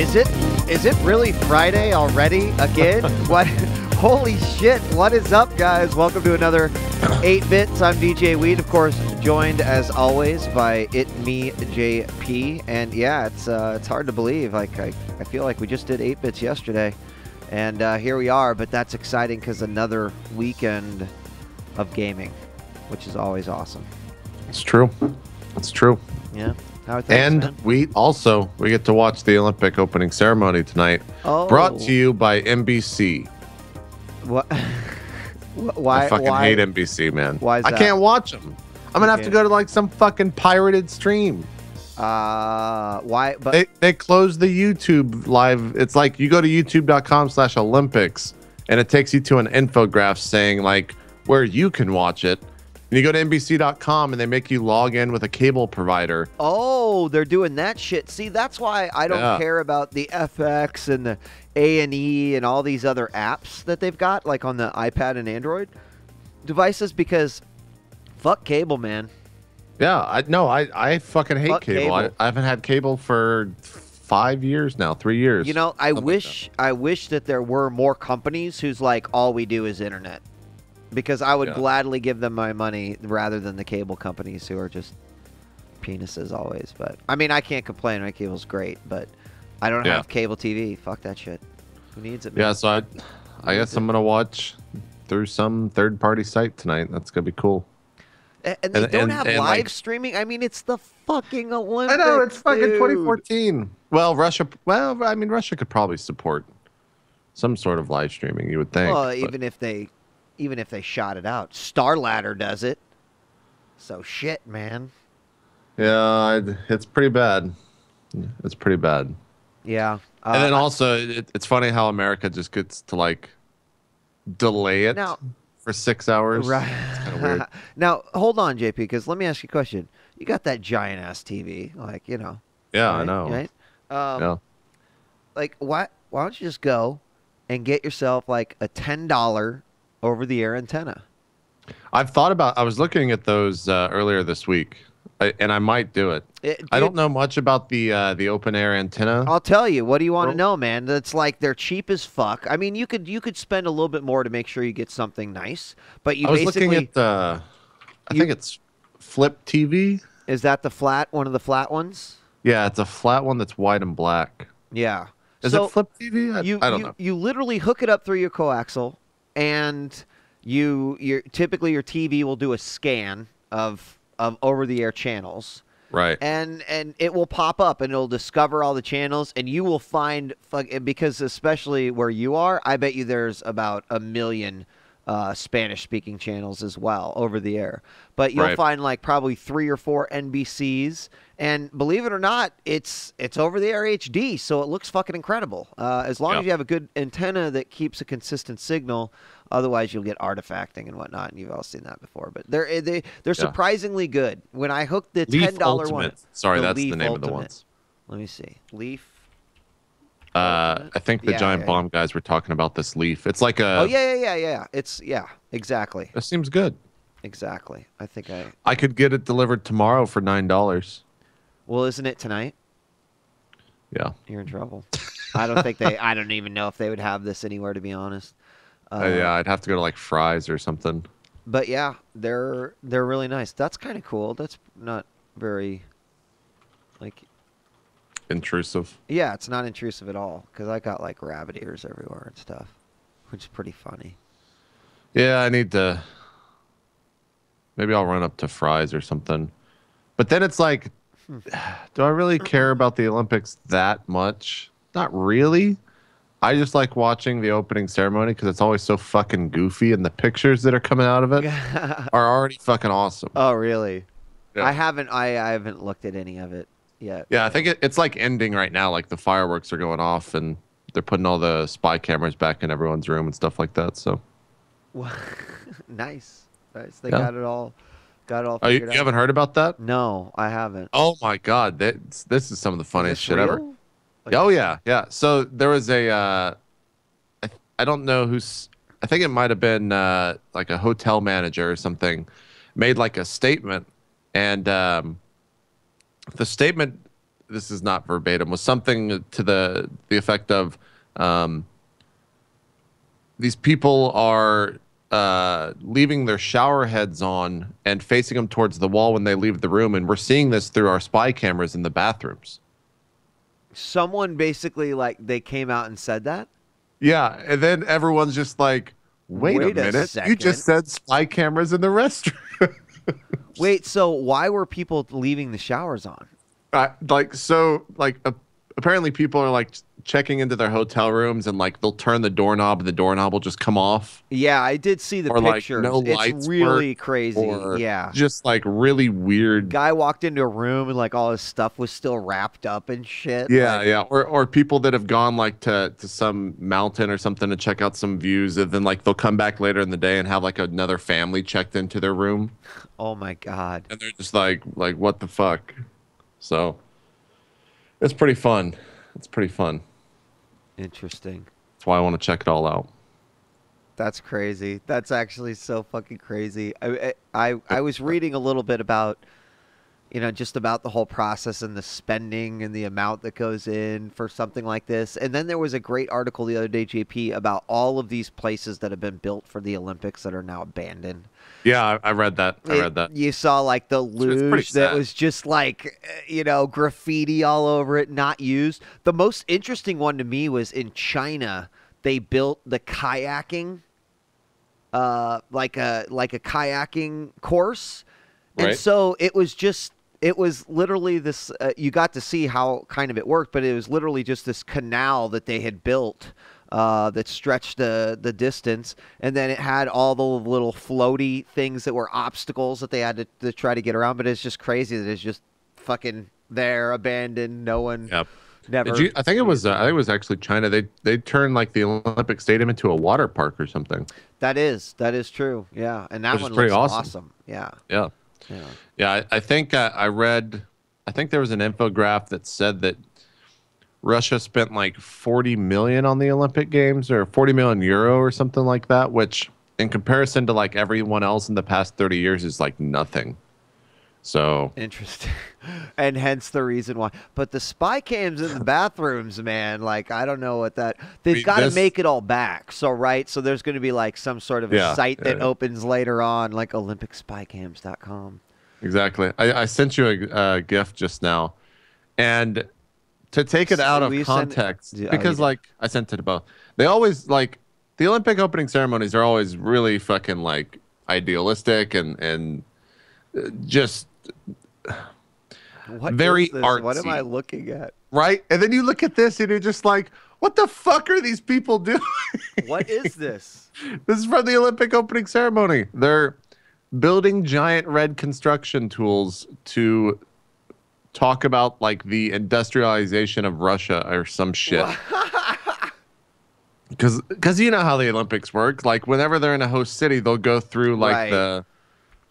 Is it really Friday already again? What? Holy shit! What is up, guys? Welcome to another 8 Bits. I'm djWHEAT, of course, joined as always by itmeJP. And yeah, it's hard to believe. Like I feel like we just did 8 Bits yesterday, and here we are. But that's exciting because another weekend of gaming, which is always awesome. It's true. It's true. Yeah. How are things, and man? we get to watch the Olympic opening ceremony tonight. Oh. Brought to you by NBC. What? Why? I fucking hate NBC, man. Why is that? I can't watch them. I'm gonna have to go to like some fucking pirated stream. Why? But They closed the YouTube live. It's like you go to youtube.com/Olympics and it takes you to an infograph saying like where you can watch it. And you go to NBC.com and they make you log in with a cable provider. oh, they're doing that shit. See, that's why I don't care about the FX and the A&E and all these other apps that they've got, like on the iPad and Android devices, because fuck cable, man. Yeah, I fucking hate Fuck cable. cable. I haven't had cable for 5 years now, 3 years. You know, I Something wish that there were more companies whose like all we do is internet. Because I would gladly give them my money rather than the cable companies who are just penises always. But I mean, I can't complain. My cable's great, but I don't have cable TV. Fuck that shit. Who needs it, man? Yeah, so I guess I'm gonna watch through some third-party site tonight. That's gonna be cool. And they don't have live streaming. I mean, it's the fucking Olympics. I know, it's fucking dude. 2014. Well, Russia. Well, I mean, Russia could probably support some sort of live streaming. You would think. Well, even if they shot it out, Starladder does it. So shit, man. Yeah, it's pretty bad. It's pretty bad. Yeah. And then also, it's funny how America just gets to like delay it for 6 hours. Right. It's kind of weird. Now, hold on, JP, because let me ask you a question. You got that giant ass TV, like, you know. Yeah, right? I know. Right? Yeah. Like, why don't you just go and get yourself like a $10 over-the-air antenna? I've thought about. I was looking at those earlier this week, and I might do it. I don't know much about the open air antenna. I'll tell you. What do you want to know, man? That's like they're cheap as fuck. I mean, you could spend a little bit more to make sure you get something nice, but I was looking at I think it's Flip TV. Is that the one of the flat ones? Yeah, it's a flat one that's white and black. Yeah. Is it Flip TV? I don't know. You literally hook it up through your coaxial, and typically your TV will do a scan of over-the-air channels. Right. And it will pop up and it'll discover all the channels, and you will find, because especially where you are, I bet you there's about 1 million Spanish-speaking channels as well over the air. But you'll find like probably 3 or 4 NBCs, and believe it or not, it's over the air HD, so it looks fucking incredible. As long as you have a good antenna that keeps a consistent signal. Otherwise, you'll get artifacting and whatnot, and you've all seen that before. But they're surprisingly good. When I hooked the $10 one, sorry, that's the name of the ones. Let me see, Leaf. I think the Giant Bomb guys were talking about this Leaf. It's like a. Oh yeah. It's exactly. That seems good. Exactly. I think I could get it delivered tomorrow for $9. Well, isn't it tonight? Yeah. You're in trouble. I don't even know if they would have this anywhere, to be honest. Yeah, I'd have to go to like Fry's or something. But yeah, they're really nice. That's kind of cool. That's not very like intrusive. Yeah, it's not intrusive at all, because I got like rabbit ears everywhere and stuff, which is pretty funny. Yeah, I need to. Maybe I'll run up to Fry's or something. But then it's like, do I really care about the Olympics that much? Not really. I just like watching the opening ceremony because it's always so fucking goofy, and the pictures that are coming out of it are already fucking awesome. Oh, really? Yeah. I haven't looked at any of it yet. Yeah, I think it's like ending right now. Like the fireworks are going off, and they're putting all the spy cameras back in everyone's room and stuff like that. So, nice. They got it all. Figured out. You haven't heard about that? No, I haven't. Oh my god, this is some of the funniest shit real? ever. Oh yeah. So there was I don't know who's. I think it might have been like a hotel manager or something, made like a statement, and the statement this is not verbatim, was something to the effect of, these people are leaving their shower heads on and facing them towards the wall when they leave the room, and we're seeing this through our spy cameras in the bathrooms. Someone basically like they came out and said that. Yeah, and then everyone's just like, wait a minute, you just said spy cameras in the restroom. Wait, so why were people leaving the showers on? Apparently people are like checking into their hotel rooms, and like they'll turn the doorknob and the doorknob will just come off. Yeah, I did see the pictures. Like no lights, it's really crazy. Yeah, just like really weird. Guy walked into a room and like all his stuff was still wrapped up and shit. Yeah, yeah. Or people that have gone like to some mountain or something to check out some views, and then like they'll come back later in the day and have like another family checked into their room. Oh my god. And they're just like what the fuck? So it's pretty fun. It's pretty fun. Interesting. That's why I want to check it all out. That's crazy. That's actually so fucking crazy. I was reading a little bit about, just about the whole process and the spending and the amount that goes in for something like this. And then there was a great article the other day, JP, about all of these places that have been built for the Olympics that are now abandoned. Yeah, I read that. I read that. You saw like the luge that was just like, graffiti all over it, not used. The most interesting one to me was in China. They built the kayaking, like a kayaking course. Right. And so it was literally this, you got to see how kind of it worked, but it was literally just this canal that they had built that stretched the distance, and then it had all the little floaty things that were obstacles that they had to try to get around. But it's just crazy that it's just fucking there, abandoned, no one. Yep. Never. I think it was actually China. They turned like the Olympic Stadium into a water park or something. That is true. Yeah, and that one pretty looks awesome. Yeah. Yeah. Yeah. Yeah. I think I read. I think there was an infograph that said that Russia spent like 40 million on the Olympic Games, or 40 million euro or something like that, which in comparison to like everyone else in the past 30 years is like nothing. So interesting. And hence the reason why. But the spy cams in the bathrooms, man, like I don't know what they've got to make it all back. So so there's going to be like some sort of a site that opens later on, like olympicspycams.com. Exactly. I sent you a GIF just now, and to take it out of context, because like I sent it to both. They always like the Olympic opening ceremonies are always really fucking like idealistic and just very artsy. What am I looking at? Right? And then you look at this and you're just like, what the fuck are these people doing? What is this? This is from the Olympic opening ceremony. They're building giant red construction tools to talk about like the industrialization of Russia or some shit. Because you know how the Olympics work. Like whenever they're in a host city, they'll go through like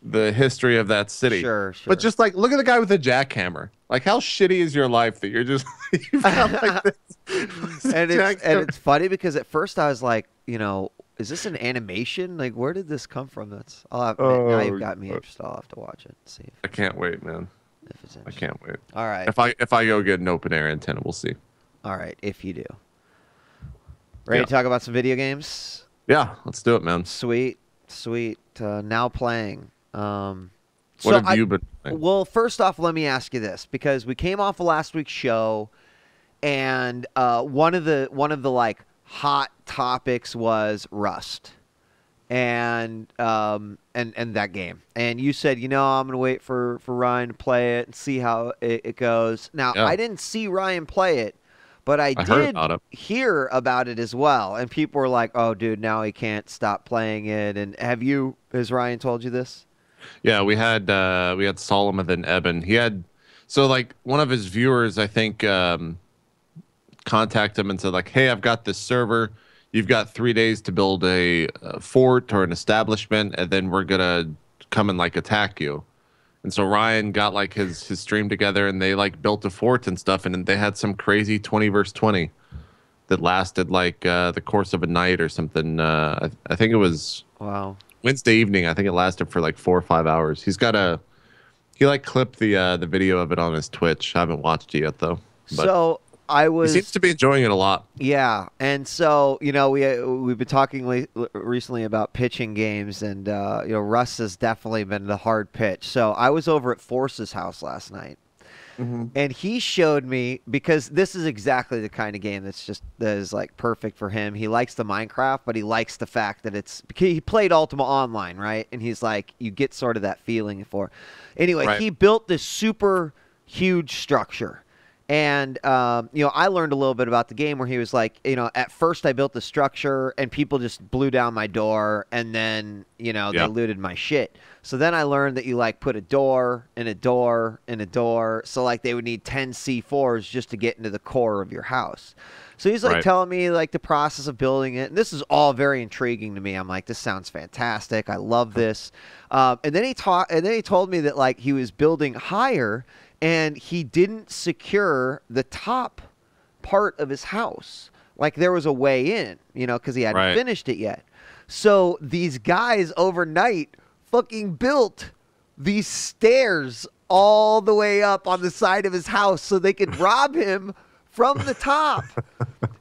the history of that city. Sure. But just like look at the guy with the jackhammer. Like how shitty is your life that you're just you've got like this and it's funny because at first I was like, is this an animation? Like where did this come from? Now you've got me interested. I'll have to watch it and see. I can't wait, man. If it's I can't wait. All right. If I go get an open air antenna, we'll see. All right, if you do. Ready to talk about some video games? Yeah, let's do it, man. Sweet. Now playing. What have you been playing? Well, first off, let me ask you this, because we came off of last week's show, and one of the like hot topics was Rust, and that game. And you said, I'm gonna wait for Ryan to play it and see how it goes. Now, I didn't see Ryan play it, but I did hear about it as well. And people were like, "Oh, dude, now he can't stop playing it." And has Ryan told you this? Yeah, we had Solomon and Eben. He had like one of his viewers, I think, contacted him and said like, "Hey, I've got this server. You've got 3 days to build a fort or an establishment, and then we're gonna come and like attack you." And so Ryan got like his stream together, and they like built a fort and stuff, and they had some crazy 20 versus 20 that lasted like the course of a night or something. I think it was Wednesday evening. I think it lasted for like 4 or 5 hours. He's got a He like clipped the video of it on his Twitch. I haven't watched it yet though. But So I he seems was. to be enjoying it a lot. Yeah, and so we've been talking recently about pitching games, and Russ has definitely been the hard pitch. So I was over at Force's house last night, Mm-hmm. and he showed me, because this is exactly the kind of game that is like perfect for him. He likes the Minecraft, but he likes the fact that he played Ultima Online, right? And he's like, you get sort of that feeling for. Anyway, Right. he built this super huge structure. And, I learned a little bit about the game where he was like, at first I built the structure and people just blew down my door and then, they Yeah. looted my shit. So then I learned that you like put a door and a door and a door. So like they would need 10 C4s just to get into the core of your house. So he's like Right. telling me like the process of building it. And this is all very intriguing to me. I'm like, this sounds fantastic. I love this. And then he told me that like he was building higher and he didn't secure the top part of his house. Like there was a way in, because he hadn't Right. finished it yet. So these guys overnight fucking built these stairs all the way up on the side of his house so they could rob him from the top.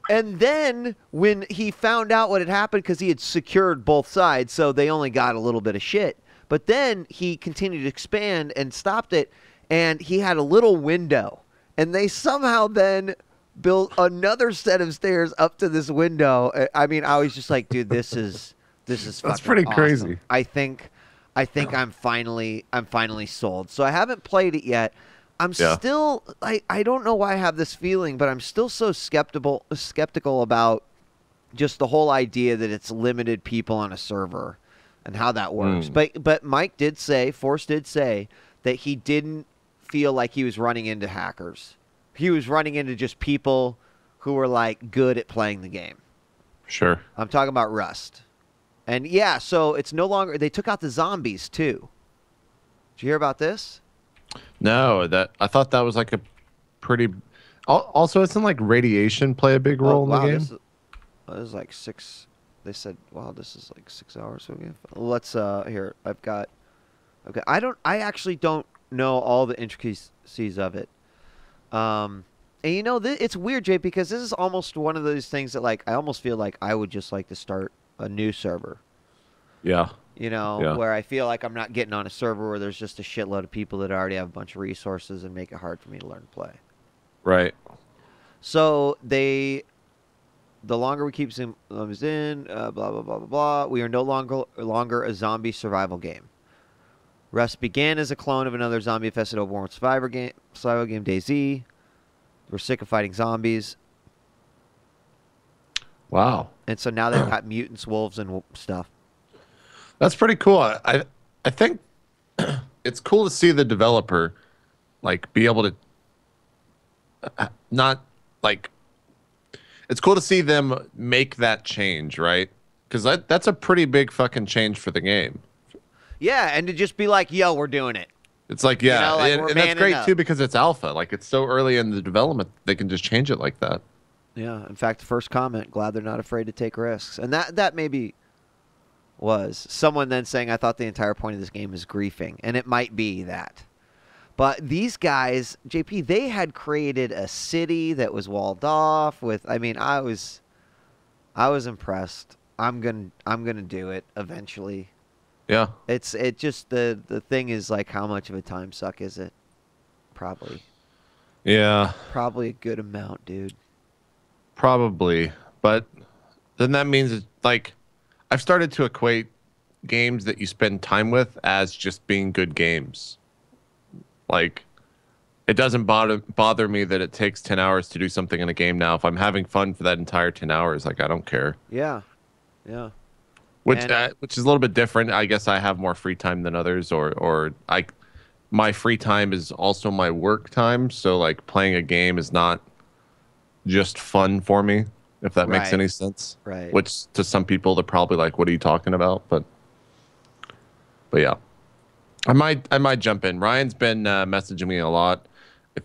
And then when he found out what had happened, because he had secured both sides, so they only got a little bit of shit. But then he continued to expand and stopped it. And he had a little window, and they somehow then built another set of stairs up to this window. I mean, I was just like, dude, this is That's fucking pretty awesome. crazy. I think I'm finally sold. So I haven't played it yet. I'm Yeah. still I don't know why I have this feeling, but I'm still so skeptical about just the whole idea that it's limited people on a server and how that works. But Force did say that he didn't feel like he was running into hackers. He was running into just people who were like good at playing the game. Sure. I'm talking about Rust. And yeah, so it's no longer, they took out the zombies too. Did you hear about this? No, I thought that was like a pretty. Also, isn't like radiation play a big role in the game? This is like 6. They said, wow, this is like 6 hours. Okay. Let's here. Okay. I actually don't know all the intricacies of it. And it's weird, Jay, because this is almost one of those things that like I almost feel like I would just like to start a new server. Yeah. Yeah. Where I feel like I'm not getting on a server where there's just a shitload of people that already have a bunch of resources and make it hard for me to learn to play. Right. So the longer we keep zombies in, blah blah blah blah blah, we are no longer a zombie survival game. Rust began as a clone of another zombie-infested open world survival game, DayZ. We're sick of fighting zombies, Wow. and so now they've got mutants, wolves, and stuff. That's pretty cool. I think it's cool to see the developer like be able to not like it's cool to see them make that change, right? Because that's a pretty big fucking change for the game. Yeah, and to just be like, "Yo, we're doing it." It's like, yeah, like, and we're that's manning great up. too because it's alpha. Like it's so early in the development, they can just change it like that. Yeah. In fact, the first comment, glad they're not afraid to take risks, and that maybe was someone then saying, "I thought the entire point of this game is griefing," and it might be that. But these guys, JP, they had created a city that was walled off with. I mean, I was impressed. I'm gonna do it eventually. Yeah. It just the thing is like, how much of a time suck is it? Probably Yeah. a good amount, dude. Probably, but then that means it's like I've started to equate games that you spend time with as just being good games. Like it doesn't bother me that it takes 10 hours to do something in a game now. If I'm having fun for that entire 10 hours, like I don't care. Yeah, yeah. Which And- which is a little bit different. I guess I have more free time than others, or my free time is also my work time. So like playing a game is not just fun for me, if that makes Right. any sense. Right. Which to some people they're probably like, "What are you talking about?" But yeah, I might jump in. Ryan's been messaging me a lot.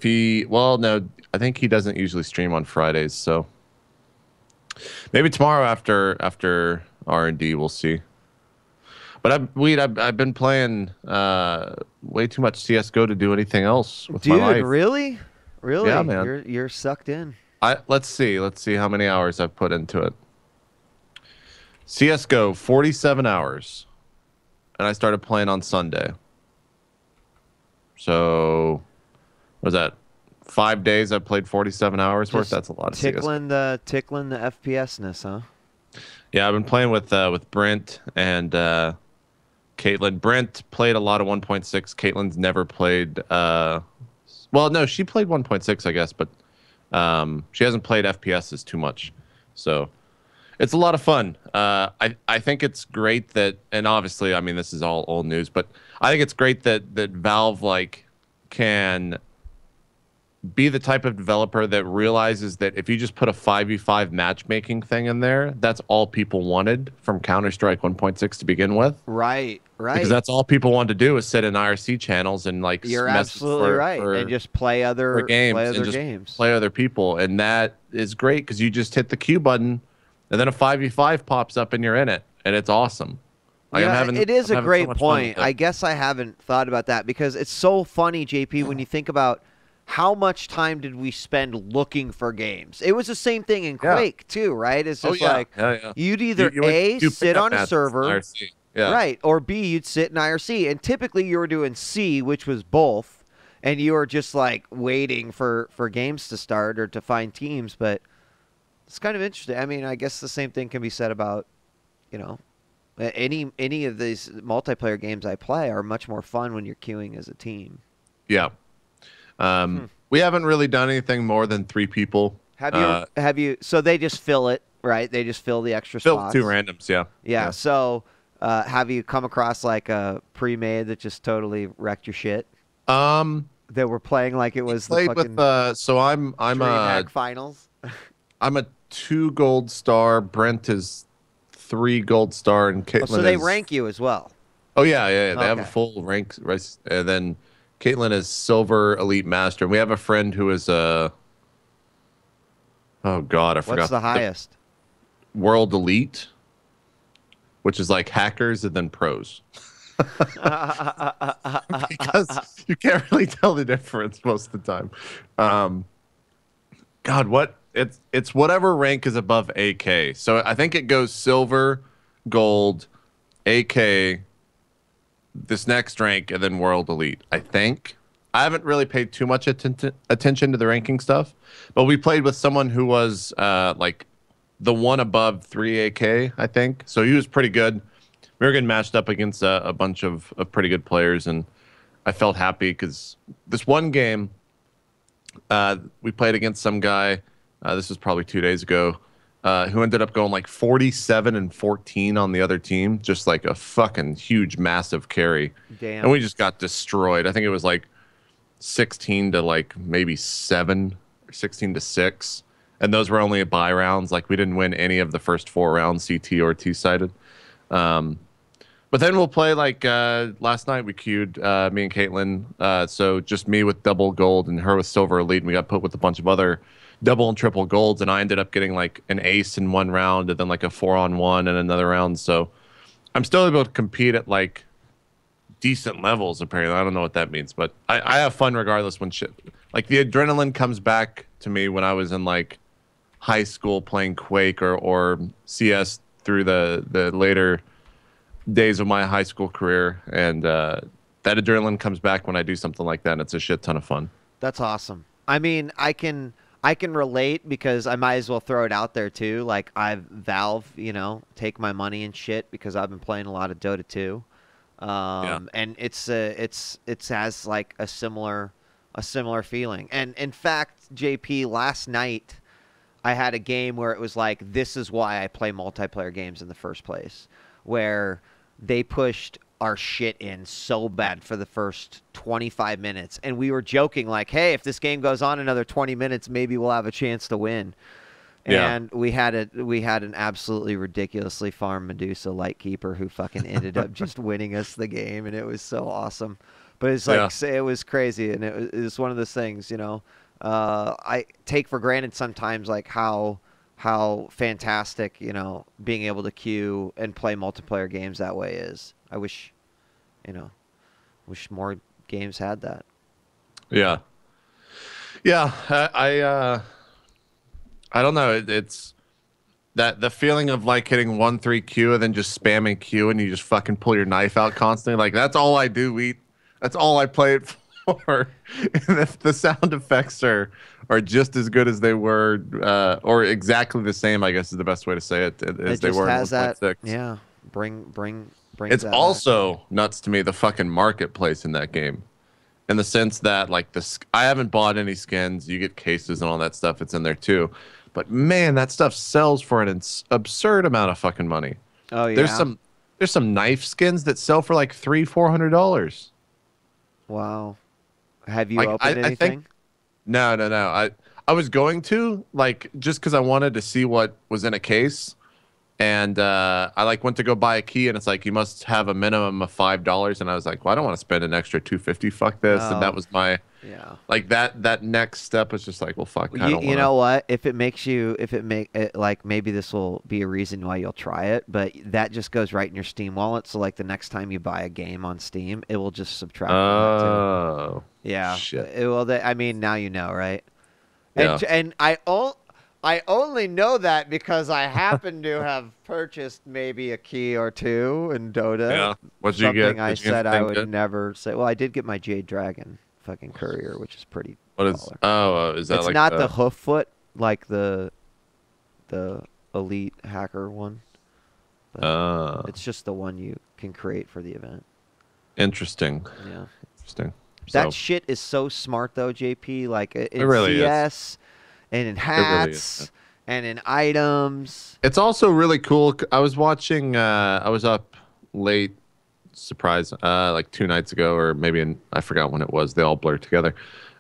No, I think he doesn't usually stream on Fridays, so maybe tomorrow after R&D we'll see. But I've been playing way too much CS:GO to do anything else with my Dude, life. really? Yeah, Really? man. You're sucked in. Let's see how many hours I've put into it. CS:GO 47 hours, and I started playing on Sunday. So, what was that 5 days? I played 47 hours worth. Just That's a lot of CS:GO. tickling the FPS-ness, huh? Yeah, I've been playing with Brent and Caitlin. Brent played a lot of 1.6. Caitlin's never played. Well, no, she played 1.6, I guess, but she hasn't played FPSs too much. So it's a lot of fun. I think it's great that, and obviously, I mean, this is all old news, but I think it's great that Valve like can be the type of developer that realizes that if you just put a 5v5 matchmaking thing in there, that's all people wanted from Counter-Strike 1.6 to begin with. Right, right. Because that's all people wanted to do is sit in IRC channels and like You're mess absolutely right, and just play other games. play other people, and that is great because you just hit the Q button, and then a 5v5 pops up and you're in it, and it's awesome. Like, Yeah, it is a great point. I I guess I haven't thought about that because it's so funny, JP, when you think about how much time did we spend looking for games? It was the same thing in Quake too, right? It's just you'd either you sit on a server, IRC. Yeah. right, or B, you'd sit in IRC, and typically you were doing C, which was both, and you were just like waiting for games to start or to find teams. But it's kind of interesting. I mean, I guess the same thing can be said about, you know, any of these multiplayer games I play are much more fun when you're queuing as a team. Yeah. We haven't really done anything more than 3 people. Have you? So they just fill it, right? They just fill the extra spots. 2 randoms, yeah. Yeah. So have you come across like a pre-made that just totally wrecked your shit? That were playing like it was the fucking with so I'm DreamHack finals. I'm a 2 gold star. Brent is 3 gold star, and Caitlin. So they rank you as well. Oh yeah. They have a full rank, and then Caitlin is silver elite master. And we have a friend who is oh god, I forgot. What's the highest? World elite, which is like hackers and then pros. Because you can't really tell the difference most of the time. God, what it's whatever rank is above AK. So I think it goes silver, gold, AK, this next rank, and then world elite. I think I haven't really paid too much attention to the ranking stuff, but we played with someone who was like the one above 3 AK, I think. So he was pretty good. We were getting matched up against a bunch of pretty good players, and I felt happy because this one game we played against some guy. This was probably 2 days ago. Who ended up going like 47-14 on the other team, just like a fucking huge, massive carry. Damn. And we just got destroyed. I think it was like 16 to like maybe 7 or 16 to 6. And those were only buy rounds. Like we didn't win any of the first 4 rounds, CT or T-sided. But then we'll play like last night we queued me and Caitlin. So just me with double gold and her with silver elite. And we got put with a bunch of other double and triple golds, and I ended up getting like an ace in one round and then like a 4-on-1 in another round. So I'm still able to compete at like decent levels, apparently. I don't know what that means, but I have fun regardless when shit. Like the adrenaline comes back to me when I was in like high school playing Quake or CS through the later days of my high school career. And that adrenaline comes back when I do something like that, and it's a shit ton of fun. That's awesome. I mean, I can relate because I might as well throw it out there too. Like Valve, you know, take my money and shit because I've been playing a lot of Dota 2. And it's has like a similar feeling. And in fact, JP, last night I had a game where it was like, this is why I play multiplayer games in the first place, where they pushed our shit in so bad for the first 25 minutes. And we were joking like, hey, if this game goes on another 20 minutes, maybe we'll have a chance to win. Yeah. And we had an absolutely ridiculously farm Medusa Lightkeeper who fucking ended up just winning us the game. And it was so awesome. But it's like, it was crazy. And it was one of those things, you know, I take for granted sometimes like how fantastic, you know, being able to queue and play multiplayer games that way is. I wish, you know, wish more games had that. Yeah. Yeah. I don't know. It's that the feeling of like hitting 1-3 Q and then just spamming Q and you just fucking pull your knife out constantly. Like that's all I do. That's all I play it for. And if the sound effects are just as good as they were, or exactly the same, I guess is the best way to say it, as It they just were in has that. 1.6. Yeah. Brings It's that back. also nuts to me the fucking marketplace in that game, in the sense that like I haven't bought any skins. You get cases and all that stuff. It's in there too, but man, that stuff sells for an absurd amount of fucking money. Oh yeah. There's some knife skins that sell for like $300-400. Wow. Have you Like opened anything? I think no. I was going to, like, just because I wanted to see what was in a case. And I like went to go buy a key, and it's like you must have a minimum of $5. And I was like, well, I don't want to spend an extra $250. Fuck this. And that Oh, was my yeah. like that next step was just like, well, fuck. I don't You want know what? If it makes you, if it make it, like maybe this will be a reason why you'll try it, but that just goes right in your Steam wallet. So like the next time you buy a game on Steam, it will just subtract from that too. Oh, Yeah. shit. I mean, now you know, right? Yeah. And I only know that because I happen to have purchased maybe a key or two in Dota. Yeah. What'd you get? Something I Did you get said I anything would good? never say. Well, I did get my Jade Dragon fucking courier, which is pretty What is? baller. Oh, is that It's like not the hoof foot like the elite hacker one. But it's just the one you can create for the event. Interesting. Yeah. Interesting. That So, shit is so smart though, JP. Like in really is. CS and in hats and in items. it's also really cool. I was watching. I was up late. Surprise! Like 2 nights ago, or maybe I forgot when it was. They all blurred together.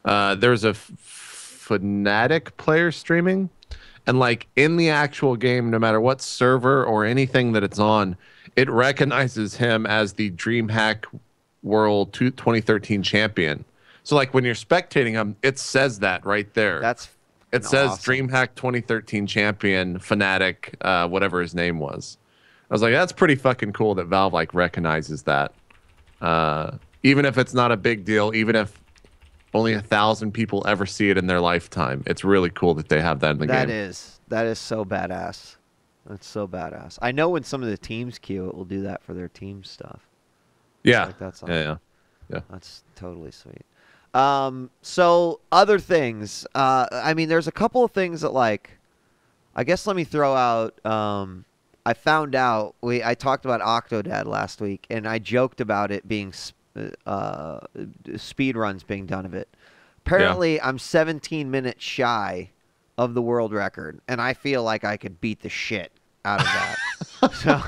There's a Fnatic player streaming, and like in the actual game, no matter what server or anything that it's on, it recognizes him as the DreamHack World 2013 champion. So like when you're spectating him, it says that right there. It says awesome. DreamHack 2013 champion Fnatic, whatever his name was. I was like, that's pretty fucking cool that Valve like recognizes that. Even if it's not a big deal, even if only 1,000 people ever see it in their lifetime, it's really cool that they have that in the game. That is so badass. That's so badass. I know when some of the teams queue, it will do that for their team stuff. Yeah. Like that's Yeah. That's totally sweet. So other things. I mean, there's a couple of things that like. I guess let me throw out. I found out I talked about Octodad last week, and I joked about it being speed runs being done of it. Apparently, I'm 17 minutes shy of the world record, and I feel like I could beat the shit out of that. So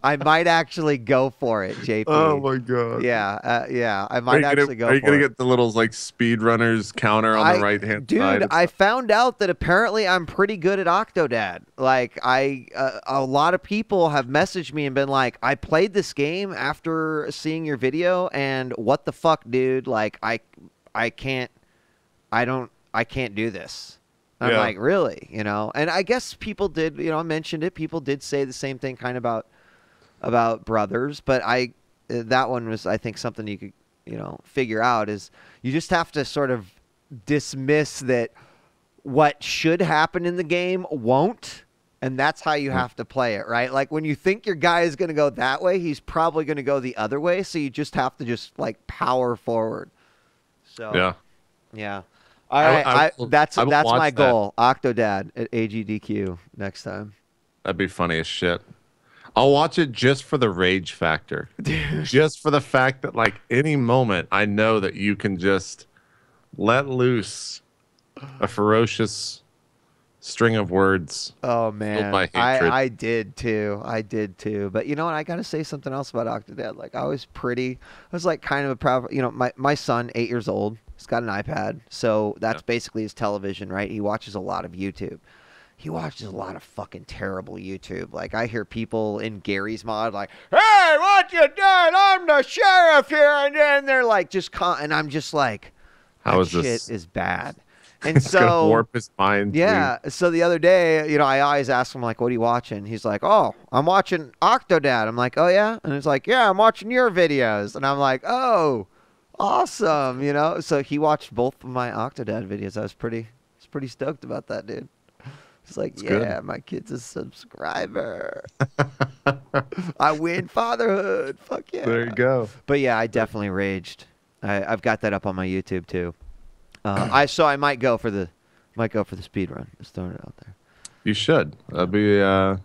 I might actually go for it, JP. Oh my god. Yeah, I might actually go for it. Are you gonna get the little like speedrunners counter on the right hand side? Dude, I found out that apparently I'm pretty good at Octodad. Like a lot of people have messaged me and been like, I played this game after seeing your video, and what the fuck, dude? Like I can't do this. I'm like, really? You know? And I guess people did, I mentioned it. People did say the same thing kind of about brothers, but that one was, I think, something you could, figure out is you just have to sort of dismiss that what should happen in the game won't, and that's how you have to play it, right? Like when you think your guy is going to go that way, he's probably going to go the other way, so you just have to just like power forward. So yeah. All right, that's my goal. Octodad at AGDQ next time. That'd be funny as shit. I'll watch it just for the rage factor. Dude. Just for the fact that like any moment I know that you can just let loose a ferocious string of words. Oh man, by hatred. I did too. But you know what? I got to say something else about Octodad. Like I was like kind of a proud. My son, 8 years old, he's got an iPad, so that's basically his television, right? He watches a lot of YouTube. He watches a lot of fucking terrible YouTube. Like I hear people in Gary's mod like, "Hey, what you doing? I'm the sheriff here," and then they're like, and I'm just like, How is shit this? is bad. And It's gonna so, warp his mind. yeah. So the other day, I always ask him like, "What are you watching?" He's like, "Oh, I'm watching Octodad." I'm like, "Oh yeah," and he's like, "Yeah, I'm watching your videos," and I'm like, "Oh, awesome," So he watched both of my Octodad videos. I was pretty stoked about that, dude. It's like, It's good. yeah, my kid's a subscriber. I win fatherhood. Fuck yeah. There you go. But yeah, I definitely raged. I've got that up on my YouTube too. I might go for the speed run. Just throwing it out there. You should. That'd be a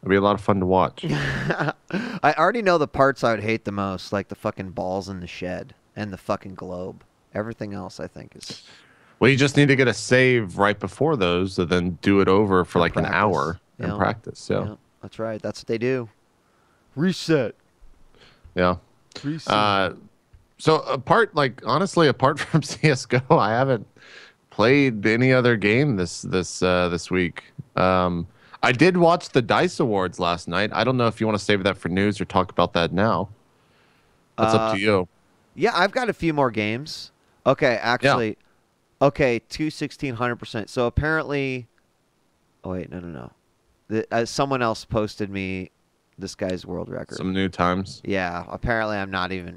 lot of fun to watch. I already know the parts I would hate the most, like the fucking balls in the shed and the fucking globe. Everything else, I think, is Well, you just need to get a save right before those, and then do it over for like practice. an hour and practice. Yeah. Yeah, that's right. That's what they do. Reset. Yeah. Reset. So honestly, apart from CS:GO, I haven't played any other game this week. I did watch the Dice Awards last night. I don't know if you want to save that for news or talk about that now. That's up to you. Yeah, I've got a few more games. Okay, actually, okay, 216 100%. So apparently, oh wait, no. Someone else posted me this guy's world record. Some new times. Yeah, apparently I'm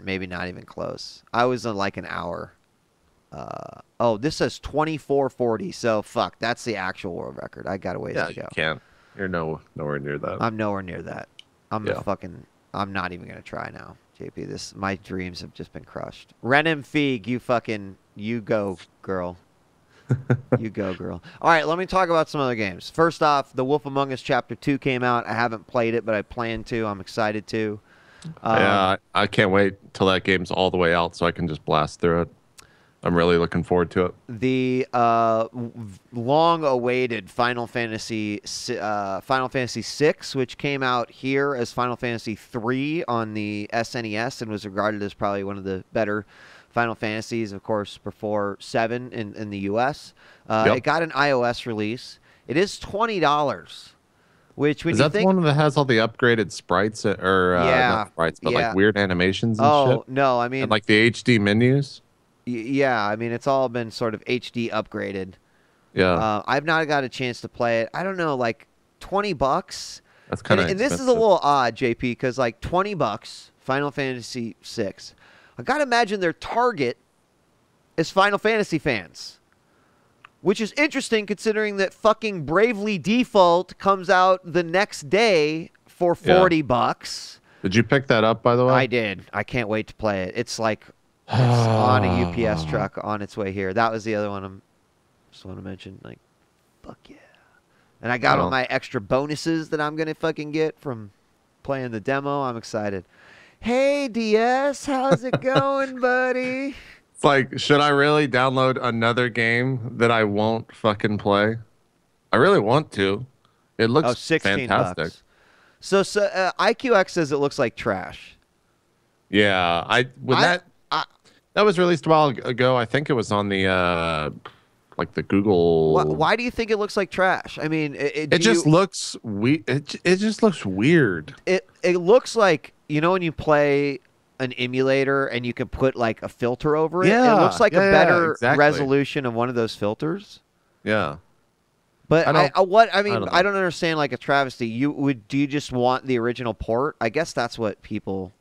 maybe not even close. I was in like an hour. Oh, this says 24:40. So fuck, that's the actual world record. I got a ways to go. You can't. You're nowhere near that. I'm nowhere near that. I'm not even gonna try now, JP. My dreams have just been crushed. Renem Feig, you go, girl. You go, girl. All right, let me talk about some other games. First off, The Wolf Among Us Chapter 2 came out. I haven't played it, but I plan to. I'm excited to. Yeah, I can't wait till that game's all the way out so I can just blast through it. I'm really looking forward to it. The long-awaited Final Fantasy VI, which came out here as Final Fantasy III on the SNES and was regarded as probably one of the better Final Fantasies, of course, before 7 in the U.S. It got an iOS release. It is $20, which when is you that think... the one that has all the upgraded sprites not sprites, but like weird animations and shit? Oh, no, I mean... And like the HD menus? Yeah, I mean, it's all been sort of HD upgraded. Yeah. I've not got a chance to play it. I don't know, like $20. That's kind of and this is a little odd, JP, because like $20, Final Fantasy VI. I gotta imagine their target is Final Fantasy fans, which is interesting considering that fucking Bravely Default comes out the next day for $40. Did you pick that up, by the way? I did. I can't wait to play it. It's like it's on a UPS truck on its way here. That was the other one I just want to mention. Like, fuck yeah. And I got all my extra bonuses that I'm going to fucking get from playing the demo. I'm excited. Hey, DS, how's it going, buddy? It's like, should I really download another game that I won't fucking play? I really want to. It looks fantastic. $16. So IQX says it looks like trash. Yeah, that was released a while ago. I think it was on the like the Google. Why do you think it looks like trash? I mean, it just looks it just looks weird. It looks like, when you play an emulator and you can put like a filter over it. Yeah, it looks like a better exactly. resolution of one of those filters. Yeah. But I don't understand, like, a travesty. Do you just want the original port? I guess that's what people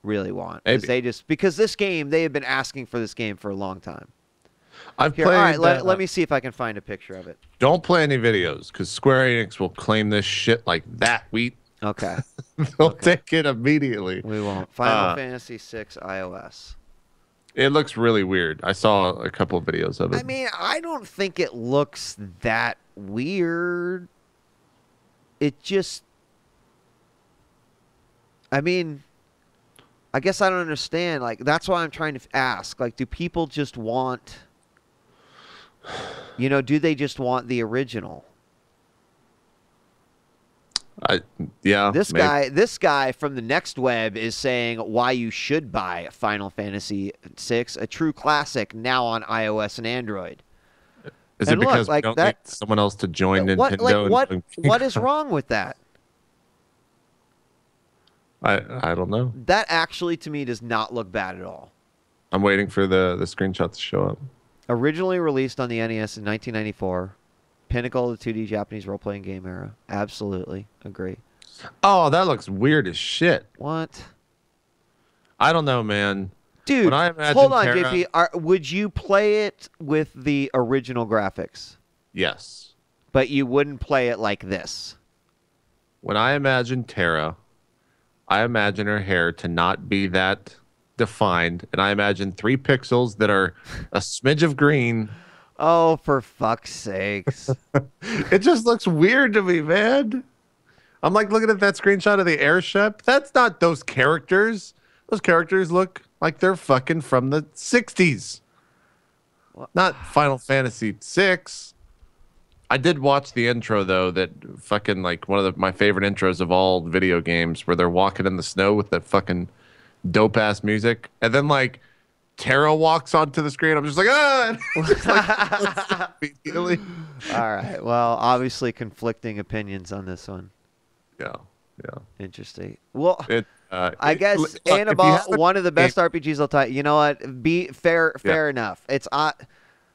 really want. Because this game, they have been asking for this game for a long time. All right, let me see if I can find a picture of it. Don't play any videos because Square Enix will claim this shit like that. Okay. They'll take it immediately. We won't. Final Fantasy VI iOS. It looks really weird. I saw a couple of videos of it. I mean, I don't think it looks that weird. It just... I mean, I guess I don't understand. Like, that's why I'm trying to ask. Like, do people just want... do they just want the original? This guy from the Next Web is saying why you should buy Final Fantasy VI, a true classic, now on iOS and Android. Is it because we don't need someone else to join Nintendo? What is wrong with that? I don't know. That actually, to me, does not look bad at all. I'm waiting for the screenshot to show up. Originally released on the NES in 1994. Pinnacle of the 2D Japanese role-playing game era. Absolutely. Agree. Oh, that looks weird as shit. What? I don't know, man. When Dude, I imagine hold on, Terra, JP. Would you play it with the original graphics? yes. But you wouldn't play it like this? When I imagine Terra, I imagine her hair to not be that defined, and I imagine 3 pixels that are a smidge of green. Oh, for fuck's sakes. It just looks weird to me, man. I'm like looking at that screenshot of the airship. That's not those characters. Those characters look like they're fucking from the 60s. Not Final Fantasy 6. I did watch the intro though, that fucking like one of my favorite intros of all video games, where they're walking in the snow with that fucking dope ass music, and then like Terra walks onto the screen. I'm just like, ah! Just like, immediately. All right. Well, obviously conflicting opinions on this one. Yeah, yeah. Interesting. Well, I It- guess look, if you Annabelle, haven't- one of the best RPGs I'll tell you. You know what? Be fair enough. It's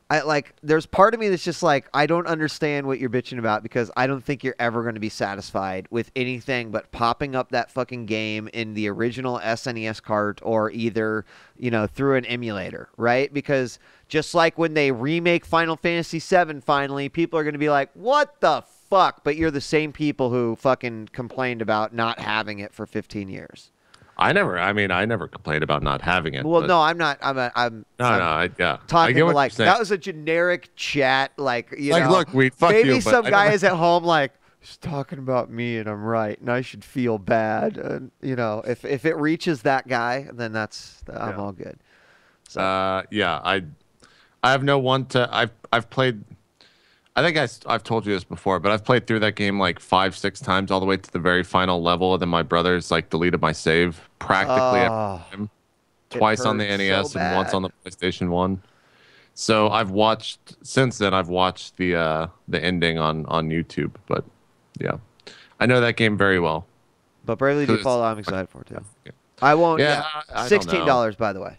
I like. There's part of me that's just like, I don't understand what you're bitching about, because I don't think you're ever going to be satisfied with anything but popping up that fucking game in the original SNES cart, or either, you know, through an emulator, right? Because just like when they remake Final Fantasy VII, finally, people are going to be like, what the fuck? But you're the same people who fucking complained about not having it for 15 years. I never complained about not having it. Well, but- no, I'm not. I'm yeah. I talking get what like, you're saying. that was a generic chat, like, you Like, know. look, fuck maybe you, but some I guy never- is at home like, he's talking about me and I'm right and I should feel bad. And, you know, if it reaches that guy, then I'm all good. So yeah, I have no one to. I've played. I think I've told you this before, but I've played through that game like 5-6 times, all the way to the very final level, and then my brother's like deleted my save practically every time. Twice on the hurts NES so and once bad. on the PlayStation 1. So since then I've watched the ending on YouTube, but yeah. I know that game very well. But Bravely 'Cause Default, I'm excited for too. I won't. Yeah, I don't know. $16, by the way.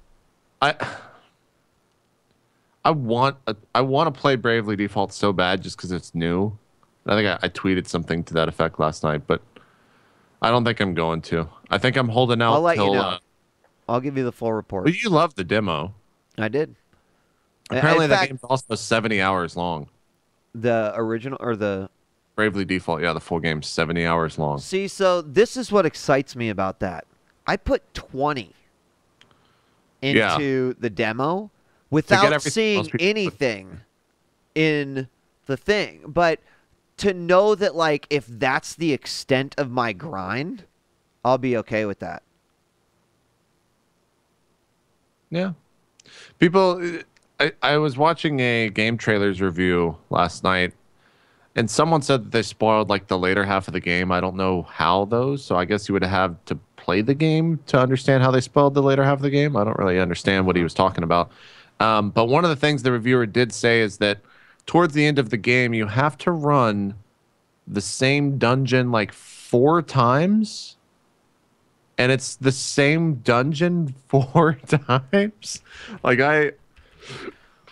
I want to play Bravely Default so bad just because it's new. I think I tweeted something to that effect last night, but I don't think I'm going to. I think I'm holding out I'll let till. you know. I'll give you the full report. Well, you love the demo. I did. Apparently, In the fact, game's also 70 hours long. the original or the. Bravely Default, yeah, the full game's 70 hours long. See, so this is what excites me about that. I put 20 into the demo without everything seeing else we- anything in the thing. But to know that, like, if that's the extent of my grind, I'll be okay with that. Yeah. People, I was watching a game trailers review last night, and someone said that they spoiled like the later half of the game. I don't know how those, so I guess you would have to play the game to understand how they spoiled the later half of the game. I don't really understand what he was talking about. But one of the things the reviewer did say is that towards the end of the game, you have to run the same dungeon like 4 times. And it's the same dungeon 4 times. Like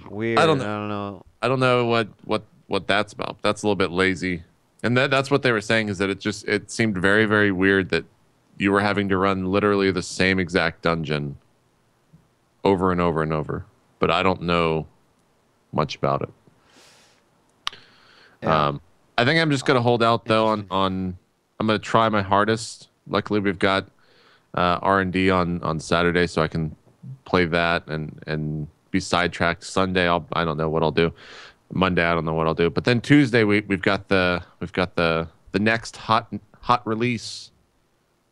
Weird. I don't know. I don't know what that's about. That's a little bit lazy. And that's what they were saying, is that it seemed very, very weird that you were having to run literally the same exact dungeon over and over and over. But I don't know much about it. Yeah. I think I'm just gonna hold out though on I'm gonna try my hardest. Luckily we've got R&D on Saturday, so I can play that and be sidetracked. Sunday I don't know what I'll do. Monday I don't know what I'll do. But then Tuesday we've got the next hot release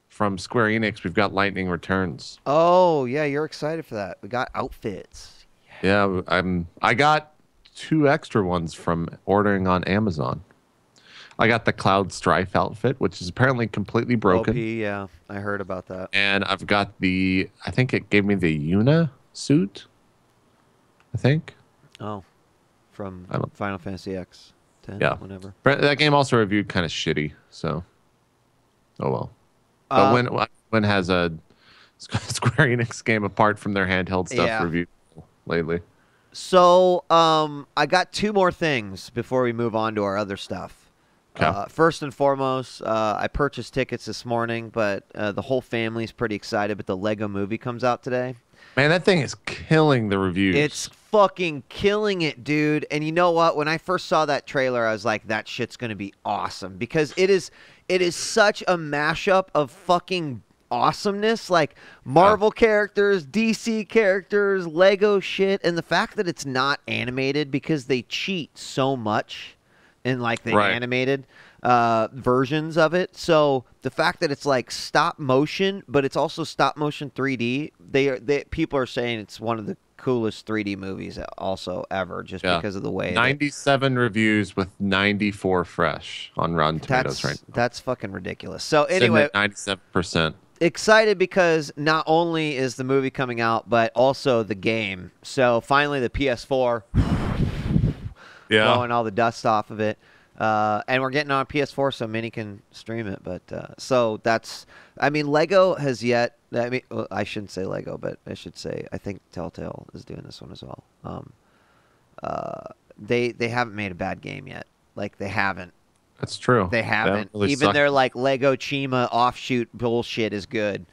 from Square Enix. We've got Lightning Returns. Oh, yeah, you're excited for that. We got outfits. Yeah, I got 2 extra ones from ordering on Amazon. I got the Cloud Strife outfit, which is apparently completely broken. OP, yeah, I heard about that. And I've got I think it gave me the Yuna suit. I think. Oh, from I don't- Final Fantasy X 10, Yeah. whatever. But that game also reviewed kind of shitty, so. Oh well. But when has a Square Enix game apart from their handheld stuff Yeah. reviewed lately? So, I got two more things before we move on to our other stuff. Okay. First and foremost, I purchased tickets this morning, but the whole family's pretty excited. But the Lego Movie comes out today. Man, that thing is killing the reviews. It's fucking killing it, dude. And you know what? When I first saw that trailer, I was like, that shit's going to be awesome because it is such a mashup of fucking awesomeness, like Marvel characters, DC characters, Lego shit, and the fact that it's not animated because they cheat so much in like the animated versions of it. So the fact that it's like stop motion, but it's also stop motion 3D. People are saying it's one of the coolest 3D movies also ever, just because of the way. 97 reviews with 94 fresh on Rotten Tomatoes right now. That's fucking ridiculous. So anyway, 97%. Excited because not only is the movie coming out, but also the game. So finally, the PS4. Blowing all the dust off of it. And we're getting on PS4 so Minnie can stream it. But so that's, I mean, Lego has yet, I mean, well, I shouldn't say Lego, but I should say, I think Telltale is doing this one as well. They haven't made a bad game yet. Like, they haven't. That's true. They haven't. Really Even sucked. their like Lego Chima offshoot bullshit is good.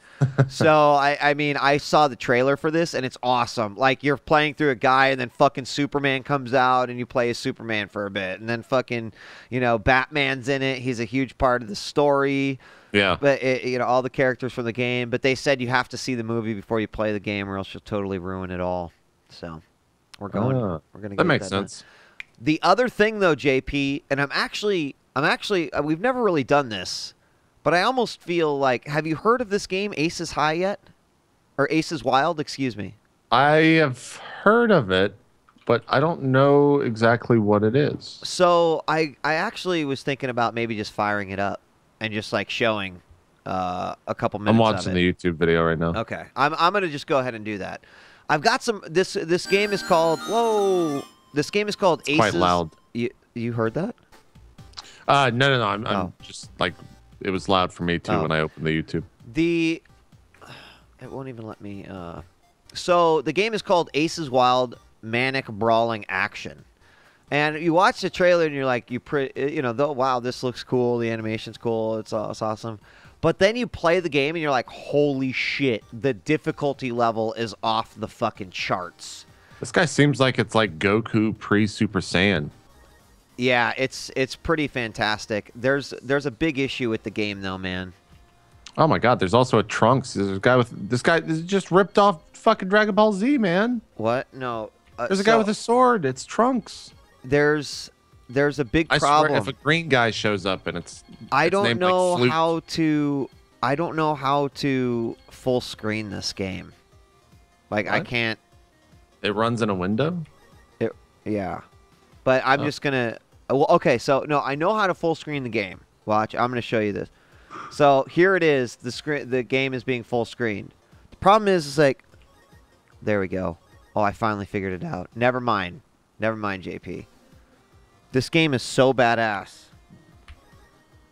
So I mean, I saw the trailer for this and it's awesome. Like you're playing through a guy and then fucking Superman comes out and you play as Superman for a bit and then fucking, you know, Batman's in it. He's a huge part of the story. Yeah. But you know, all the characters from the game. But they said you have to see the movie before you play the game or else you'll totally ruin it all. So we're going. We're gonna. That makes sense. The other thing though, JP, and I'm actually we've never really done this, but I almost feel like, have you heard of this game, Aces High, yet? Or Aces Wild, excuse me. I have heard of it, but I don't know exactly what it is. So I actually was thinking about maybe just firing it up and just like showing a couple minutes. I'm watching the YouTube video right now. Okay, I'm gonna just go ahead and do that. I've got some. This game is called. Whoa! This game is called Aces. Quite loud. You heard that? No. I'm just like, it was loud for me too when I opened the YouTube. It won't even let me. So the game is called Aces Wild Manic Brawling Action, and you watch the trailer and you're like, wow, this looks cool. The animation's cool. It's awesome. But then you play the game and you're like, holy shit, the difficulty level is off the fucking charts. This guy seems like it's like Goku pre-Super Saiyan. Yeah, it's pretty fantastic. There's a big issue with the game though, man. Oh my god, there's also a Trunks. There's a guy with this is just ripped off fucking Dragon Ball Z, man. What? No. There's a guy with a sword. It's Trunks. There's a big problem. I swear, if a green guy shows up and I don't know how to full screen this game. Like what? I can't. It runs in a window? Yeah. But I'm just going to... Well, okay, so, no, I know how to full screen the game. Watch, I'm going to show you this. So, here it is. The game is being full screened. The problem is like... There we go. Oh, I finally figured it out. Never mind. Never mind, JP. This game is so badass.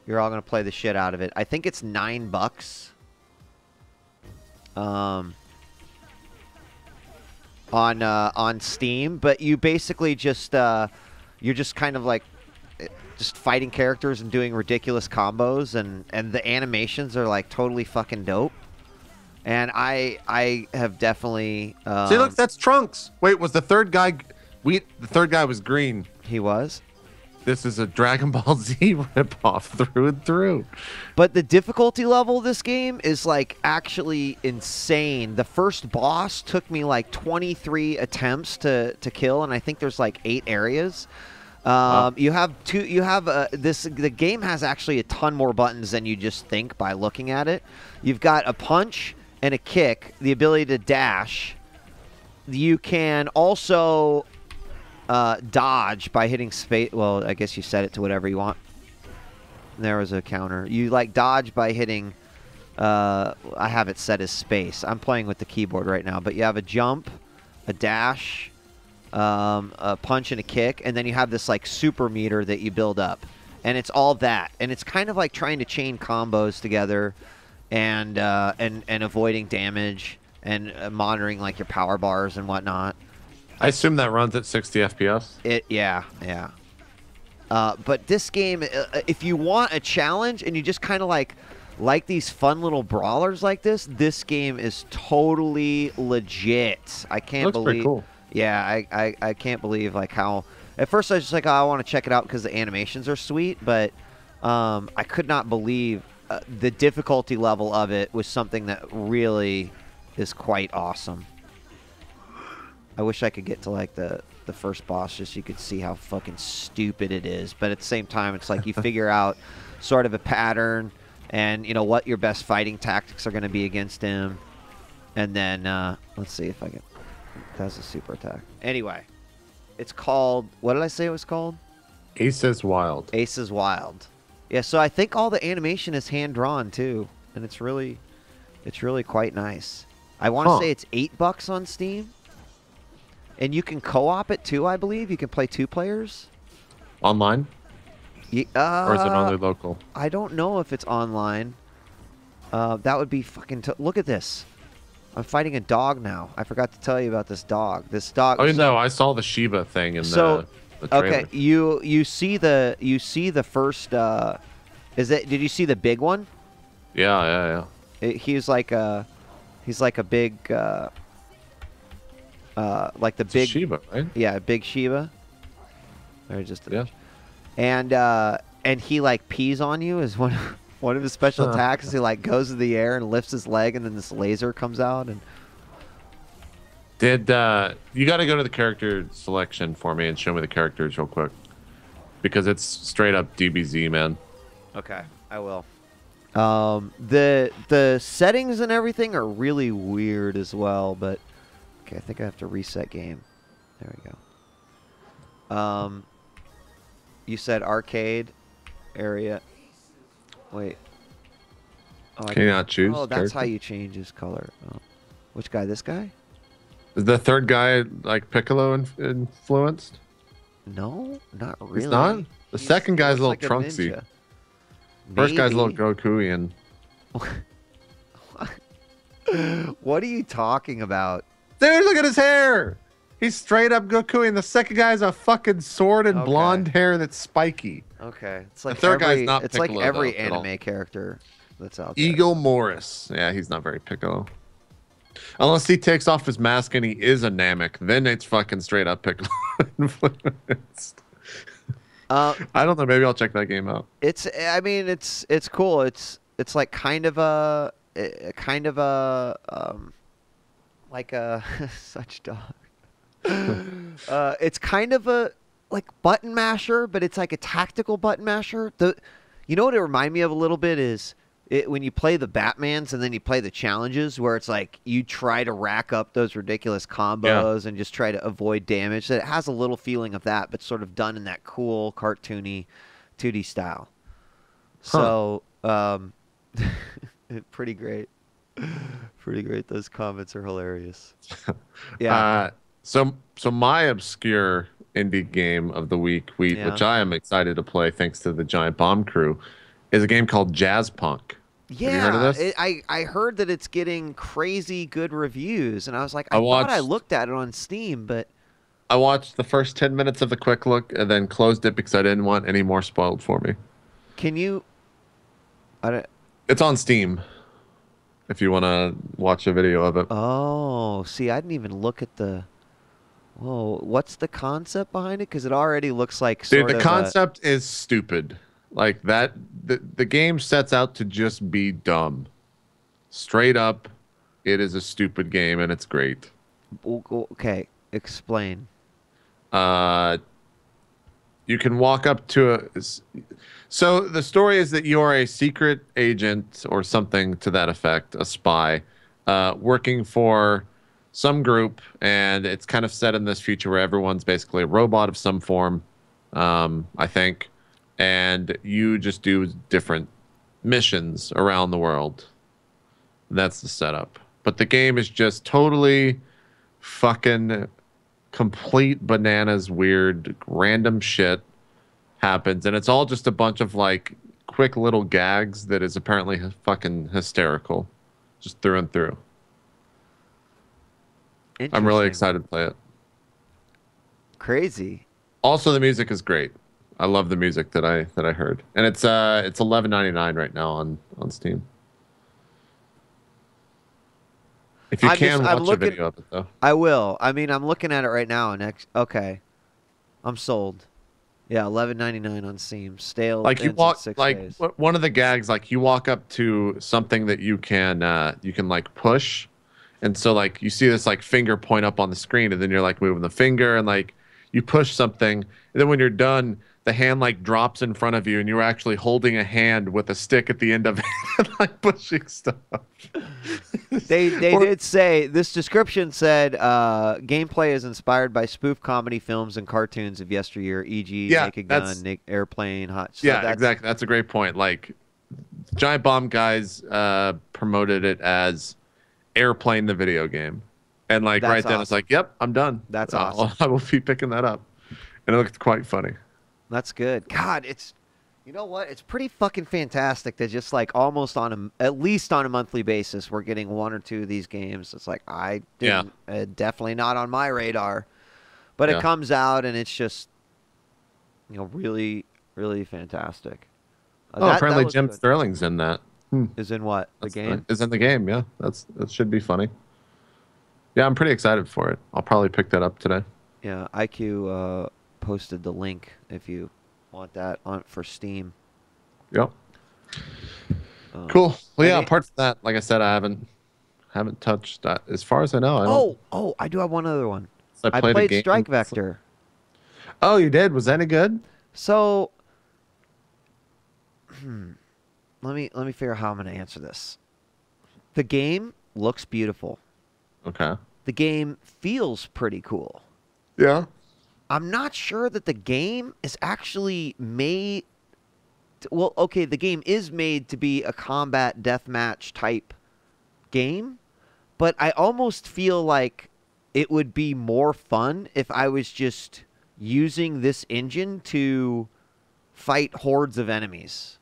You're all going to play the shit out of it. I think it's $9. On Steam, but you basically just you're just kind of like just fighting characters and doing ridiculous combos, and the animations are like totally fucking dope. And I have definitely see, look, that's Trunks. Wait, was the third guy the third guy was green? He was. This is a Dragon Ball Z ripoff through and through. But the difficulty level of this game is like actually insane. The first boss took me like 23 attempts to kill, and I think there's like 8 areas. You have the game has actually a ton more buttons than you just think by looking at it. You've got a punch and a kick, the ability to dash. You can also dodge by hitting space. Well, I guess you set it to whatever you want. There was a counter. You like dodge by hitting. I have it set as space. I'm playing with the keyboard right now, but you have a jump, a dash, a punch, and a kick, and then you have this like super meter that you build up, and it's all that, and it's kind of like trying to chain combos together, and avoiding damage and monitoring like your power bars and whatnot. I assume that runs at 60 FPS. Yeah. But this game, if you want a challenge and you just kind of like these fun little brawlers like this game is totally legit. I can't Looks believe. pretty cool. Yeah, I can't believe like how. At first I was just like, oh, I want to check it out because the animations are sweet, but I could not believe the difficulty level of it was something that really is quite awesome. I wish I could get to like the first boss just so you could see how fucking stupid it is. But at the same time, it's like you figure out sort of a pattern and, you know, what your best fighting tactics are going to be against him. And then, let's see if I can... That's a super attack. Anyway, it's called... What did I say it was called? Aces Wild. Aces Wild. Yeah, so I think all the animation is hand-drawn, too. And it's really quite nice. I want to say it's $8 on Steam. And you can co-op it too, I believe. You can play 2 players. Online? Or is it only local? I don't know if it's online. That would be fucking... Look at this. I'm fighting a dog now. I forgot to tell you about this dog. This dog... Oh, no, I saw the Shiba thing in the trailer. Okay, you see the first... did you see the big one? Yeah. He's like a big... like the big Shiba, right? Yeah, a big Shiba. Or just yeah. And he like pees on you is one of his special attacks. He like goes in the air and lifts his leg, and then this laser comes out. And did you got to go to the character selection for me and show me the characters real quick, because it's straight up DBZ, man. Okay, I will. The settings and everything are really weird as well, but. Okay, I think I have to reset game. There we go. You said arcade area. Wait. Oh, Can you not choose? Oh, that's character? how you change his color. Oh. Which guy? This guy? Is the third guy like Piccolo influenced? No, not really. He's not? The second guy's a little Trunksy. First guy's a little Goku-ian. What are you talking about? Dude, look at his hair! He's straight up Goku, and the second guy's a fucking sword and blonde hair that's spiky. Okay, it's like the third guy's not it's Piccolo, like every though, anime character that's out there. Ego Morris. Yeah, he's not very Piccolo. Unless he takes off his mask and he is a Namek, then it's fucking straight up Piccolo influenced. I don't know. Maybe I'll check that game out. I mean, it's cool. It's like kind of a like a such dog. It's kind of a like button masher, but it's like a tactical button masher. You know what it reminded me of a little bit is when you play the Batmans and then you play the challenges, where it's like you try to rack up those ridiculous combos and just try to avoid damage. It has a little feeling of that, but sort of done in that cool cartoony 2D style. So pretty great. Pretty great. Those comments are hilarious. Yeah. So my obscure indie game of the week, which I am excited to play thanks to the Giant Bomb crew, is a game called Jazz Punk. Yeah, have you heard of this? I heard that it's getting crazy good reviews, and I was like, I thought I looked at it on Steam, but I watched the first 10 minutes of the quick look and then closed it because I didn't want any more spoiled for me. Can you? It's on Steam. If you want to watch a video of it. Oh, see, I didn't even look at the... Whoa, what's the concept behind it? Because it already looks like Dude, the concept is stupid. Like that, the game sets out to just be dumb. Straight up, it is a stupid game, and it's great. Okay, explain. You can walk up to a... So the story is that you are a secret agent or something to that effect, a spy, working for some group, and it's kind of set in this future where everyone's basically a robot of some form, I think, and you just do different missions around the world. That's the setup. But the game is just totally fucking complete bananas, weird, random shit happens, and it's all just a bunch of like quick little gags that is apparently fucking hysterical, just through and through. I'm really excited to play it. Crazy. Also, the music is great. I love the music that I heard, and it's $11.99 right now on Steam. If you can watch a video of it though, I will. I mean, I'm looking at it right now. Okay, I'm sold. Yeah, $11.99 on Steam. Stale. like you ends in walk 6 like days. one of the gags, like you walk up to something that you can like push, and so like you see this like finger point up on the screen, and then you're like moving the finger, and like you push something, and then when you're done, the hand like drops in front of you, and you're actually holding a hand with a stick at the end of it, and, like pushing stuff. They did say, this description said gameplay is inspired by spoof comedy films and cartoons of yesteryear, e.g. Naked Gun, Airplane, Hot. So yeah, exactly. That's a great point. Like Giant Bomb guys promoted it as Airplane the video game, and like right then it's like, yep, I'm done. That's awesome. I will be picking that up, and it looked quite funny. That's good. God, you know what? It's pretty fucking fantastic that just like almost at least on a monthly basis, we're getting 1 or 2 of these games. It's like, I didn't, definitely not on my radar, but it comes out and it's just, really, really fantastic. Apparently Jim Sterling's in that. Is in what? The game? Is in the game, yeah. That should be funny. Yeah, I'm pretty excited for it. I'll probably pick that up today. Yeah, IQ posted the link if you want that for Steam. Yep. Cool. Well, yeah. Apart from that, like I said, I haven't touched that as far as I know. I do have one other one. So I played Strike Vector. Oh, you did? Was that any good? So, let me figure out how I'm going to answer this. The game looks beautiful. Okay. The game feels pretty cool. Yeah. I'm not sure that the game is actually made. Well, okay, the game is made to be a combat deathmatch type game, but I almost feel like it would be more fun if I was just using this engine to fight hordes of enemies.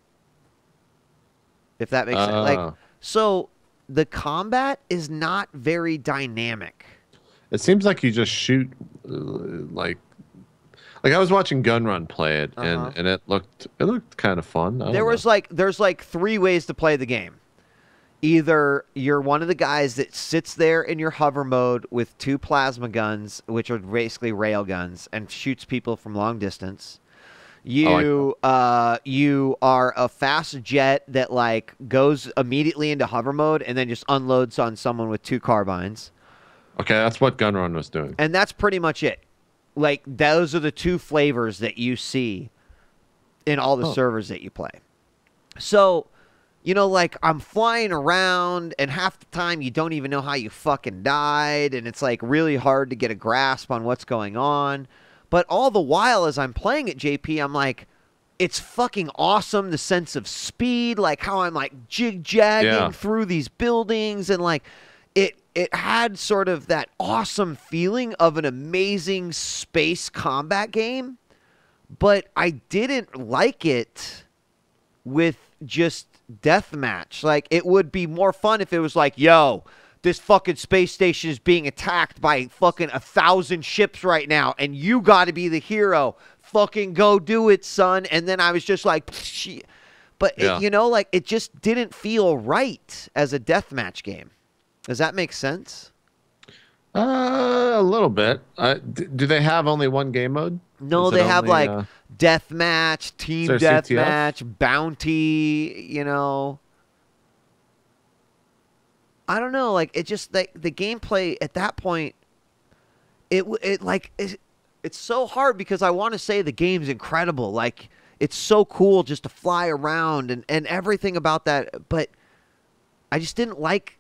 If that makes sense. Like, so the combat is not very dynamic. It seems like you just shoot like I was watching Gunrun play it, and it looked kind of fun. There's like 3 ways to play the game. Either you're one of the guys that sits there in your hover mode with 2 plasma guns, which are basically rail guns, and shoots people from long distance. You are a fast jet that like goes immediately into hover mode and then just unloads on someone with 2 carbines. Okay, that's what Gunrun was doing. And that's pretty much it. Like, those are the 2 flavors that you see in all the servers that you play. So, like, I'm flying around, and half the time you don't even know how you fucking died, and it's, like, really hard to get a grasp on what's going on. But all the while, as I'm playing at JP, I'm like, it's fucking awesome, the sense of speed, like, how I'm, like, jig-jagging through these buildings, and, like, it had sort of that awesome feeling of an amazing space combat game, but I didn't like it with just deathmatch. Like, it would be more fun if it was like, yo, this fucking space station is being attacked by fucking 1,000 ships right now, and you got to be the hero. Fucking go do it, son. And then I was just like, shit. But, it just didn't feel right as a deathmatch game. Does that make sense? A little bit. Do they have only one game mode? No, they have like deathmatch, team deathmatch, bounty. I don't know. Like, it just the gameplay at that point. It's so hard because I want to say the game's incredible. Like, it's so cool just to fly around and everything about that. But I just didn't like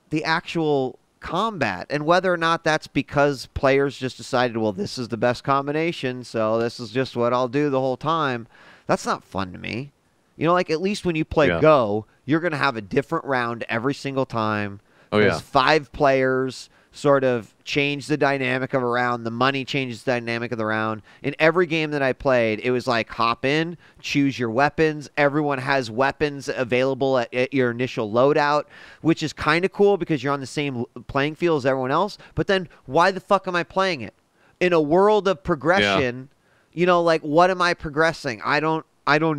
the actual combat, and whether or not that's because players just decided, well, this is the best combination, so this is just what I'll do the whole time. That's not fun to me. Like, at least when you play Go, you're going to have a different round every single time. There's 5 players, sort of change the dynamic of a round. The money changes the dynamic of the round. In every game that I played, it was like hop in, choose your weapons. Everyone has weapons available at your initial loadout, which is kind of cool because you're on the same playing field as everyone else. But then why the fuck am I playing it? in a world of progression, you know, like what am I progressing? I don't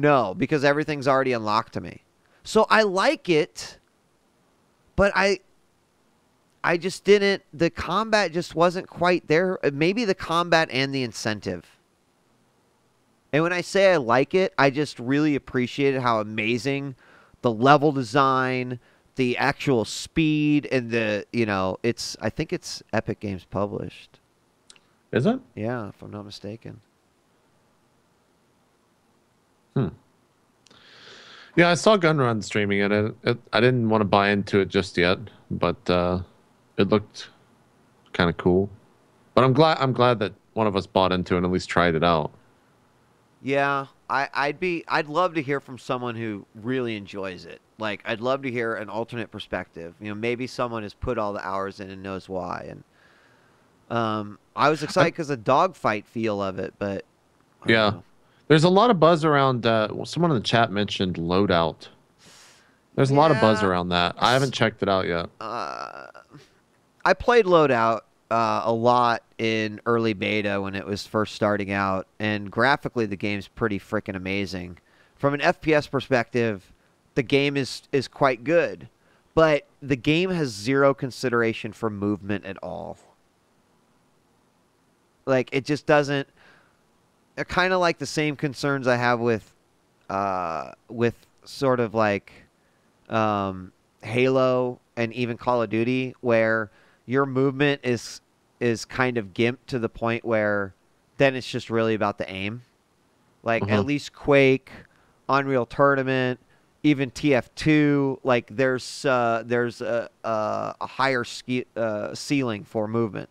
know because everything's already unlocked to me. So I like it, but I just didn't, the combat just wasn't quite there. Maybe the combat and the incentive. And when I say I like it, I just really appreciated how amazing the level design, the actual speed, and the, you know, I think it's Epic Games published. Is it? Yeah, if I'm not mistaken. Yeah, I saw Gunrun streaming it. I didn't want to buy into it just yet, but it looked kind of cool. But I'm glad that one of us bought into it and at least tried it out. Yeah, I'd love to hear from someone who really enjoys it. Like, I'd love to hear an alternate perspective. You know, maybe someone has put all the hours in and knows why. And I was excited because the dogfight feel of it, but I don't know. There's a lot of buzz around. Someone in the chat mentioned loadout. There's a lot of buzz around that. I haven't checked it out yet. I played loadout a lot in early beta when it was first starting out, and graphically the game's pretty freaking amazing. From an FPS perspective, the game is quite good, but the game has zero consideration for movement at all. Like, it just doesn't. Kind of like the same concerns I have with sort of like Halo and even Call of Duty, where your movement is kind of gimped to the point where then it's just really about the aim. Like at least Quake, Unreal Tournament, even TF2, like there's a higher ceiling for movement.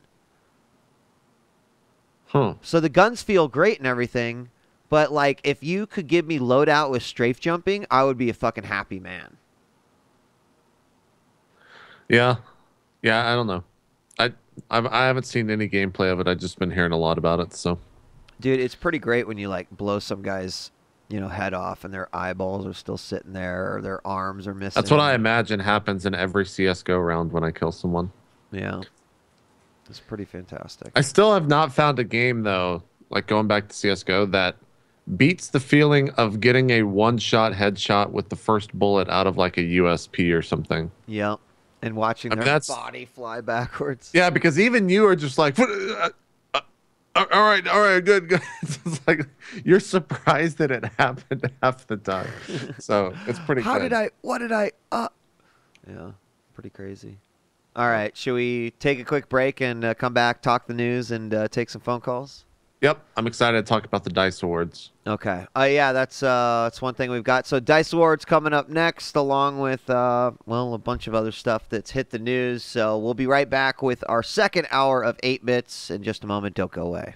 So the guns feel great and everything, but like if you could give me loadout with strafe jumping, I would be a fucking happy man. Yeah, I don't know. I haven't seen any gameplay of it. I've just been hearing a lot about it. So, dude, it's pretty great when you like blow some guy's, you know, head off and their eyeballs are still sitting there or their arms are missing. That's what I imagine happens in every CS:GO round when I kill someone. Yeah. It's pretty fantastic. I still have not found a game, though, like going back to CSGO, that beats the feeling of getting a one-shot headshot with the first bullet out of like a USP or something. Yeah. And watching their body fly backwards. Yeah, because even you are just like, all right, good. It's like you're surprised that it happened half the time. So it's pretty good. What did I, Yeah, pretty crazy. All right, should we take a quick break and come back, talk the news, and take some phone calls? Yep, I'm excited to talk about the DICE Awards. Okay. Yeah, that's one thing we've got. So DICE Awards coming up next, along with, well, a bunch of other stuff that's hit the news. So we'll be right back with our second hour of 8 Bits in just a moment. Don't go away.